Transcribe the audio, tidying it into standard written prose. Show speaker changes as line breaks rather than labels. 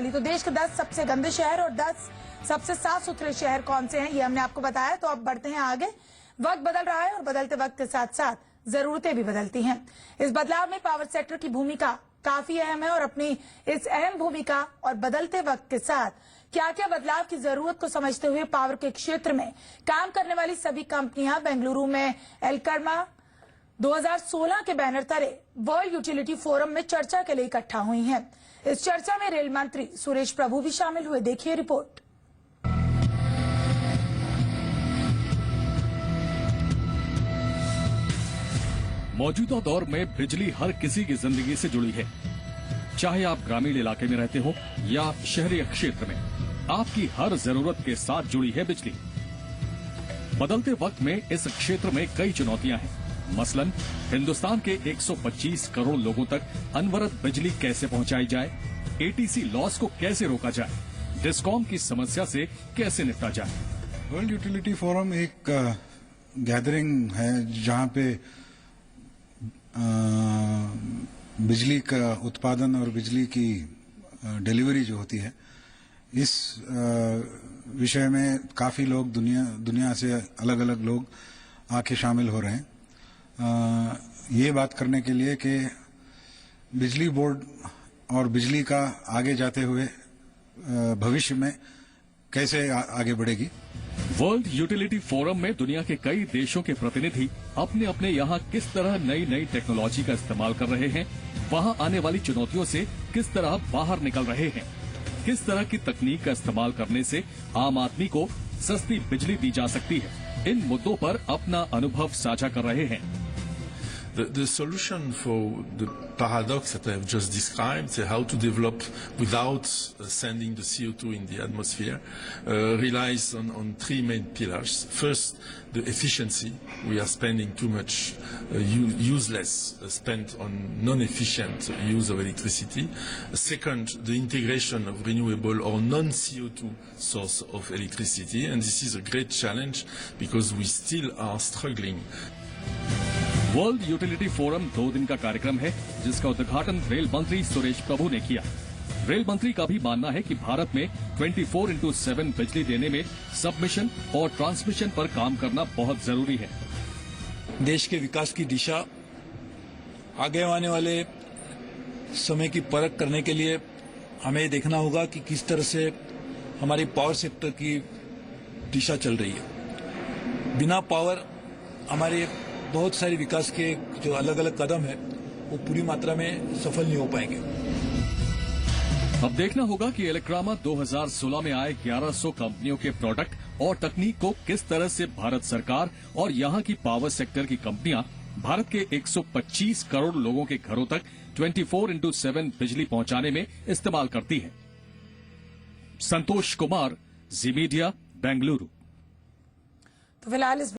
तो देश के 10 सबसे गंदे शहर और 10 सबसे साफ सुथरे शहर कौन से हैं, ये हमने आपको बताया। तो अब बढ़ते हैं आगे। वक्त बदल रहा है और बदलते वक्त के साथ साथ जरूरतें भी बदलती हैं। इस बदलाव में पावर सेक्टर की भूमिका काफी अहम है और अपनी इस अहम भूमिका और बदलते वक्त के साथ क्या क्या बदलाव की जरूरत को समझते हुए पावर के क्षेत्र में काम करने वाली सभी कंपनियां बेंगलुरु में एलकर्मा 2016 के बैनर तले वर्ल्ड यूटिलिटी फोरम में चर्चा के लिए इकट्ठा हुई हैं। इस चर्चा में रेल मंत्री सुरेश प्रभु भी शामिल हुए। देखिए रिपोर्ट।
मौजूदा दौर में बिजली हर किसी की जिंदगी से जुड़ी है। चाहे आप ग्रामीण इलाके में रहते हो या शहरी क्षेत्र में, आपकी हर जरूरत के साथ जुड़ी है बिजली। बदलते वक्त में इस क्षेत्र में कई चुनौतियां हैं। मसलन हिंदुस्तान के 125 करोड़ लोगों तक अनवरत बिजली कैसे पहुंचाई जाए, एटीसी लॉस को कैसे रोका जाए, डिस्कॉम की समस्या से कैसे निपटा जाए।
वर्ल्ड यूटिलिटी फोरम एक गैदरिंग है जहां पे बिजली का उत्पादन और बिजली की डिलीवरी जो होती है, इस विषय में काफी लोग दुनिया से अलग अलग लोग आके शामिल हो रहे हैं। ये बात करने के लिए कि बिजली बोर्ड और बिजली का आगे जाते हुए भविष्य में कैसे आगे बढ़ेगी।
वर्ल्ड यूटिलिटी फोरम में दुनिया के कई देशों के प्रतिनिधि अपने अपने यहाँ किस तरह नई नई टेक्नोलॉजी का इस्तेमाल कर रहे हैं, वहाँ आने वाली चुनौतियों से किस तरह बाहर निकल रहे हैं, किस तरह की तकनीक का इस्तेमाल करने से आम आदमी को सस्ती बिजली दी जा सकती है, इन मुद्दों पर अपना अनुभव साझा कर रहे हैं।
The solution for the paradox that I have just described, how to develop without sending the CO2 in the atmosphere, relies on three main pillars. First, the efficiency. We are spending too much useless spent on non-efficient use of electricity. Second, the integration of renewable or non-CO2 source of electricity, and this is a great challenge because we still are struggling.
World utility forum 2 दिन का कार्यक्रम है, जिसका उद्घाटन rail मंत्री सुरेश प्रभु ने किया। Rail मंत्री का भी मानना है कि भारत में 24/7 बिजली देने में सबमिशन और ट्रांसमिशन पर काम करना बहुत जरूरी है।
देश के विकास की दिशा आगे आने वाले समय की परख करने के लिए हमें देखना होगा कि किस तरह से हमारी पावर सेक्टर की दिशा चल रही है। बिना पावर हमारे बहुत सारे विकास के जो अलग अलग कदम है वो पूरी मात्रा में सफल नहीं हो पाएंगे।
अब देखना होगा कि एलक्रामा 2016 में आए 1100 कंपनियों के प्रोडक्ट और तकनीक को किस तरह से भारत सरकार और यहाँ की पावर सेक्टर की कंपनियां भारत के 125 करोड़ लोगों के घरों तक 24/7 बिजली पहुंचाने में इस्तेमाल करती है। संतोष कुमार, जी मीडिया, बेंगलुरु।
तो फिलहाल इस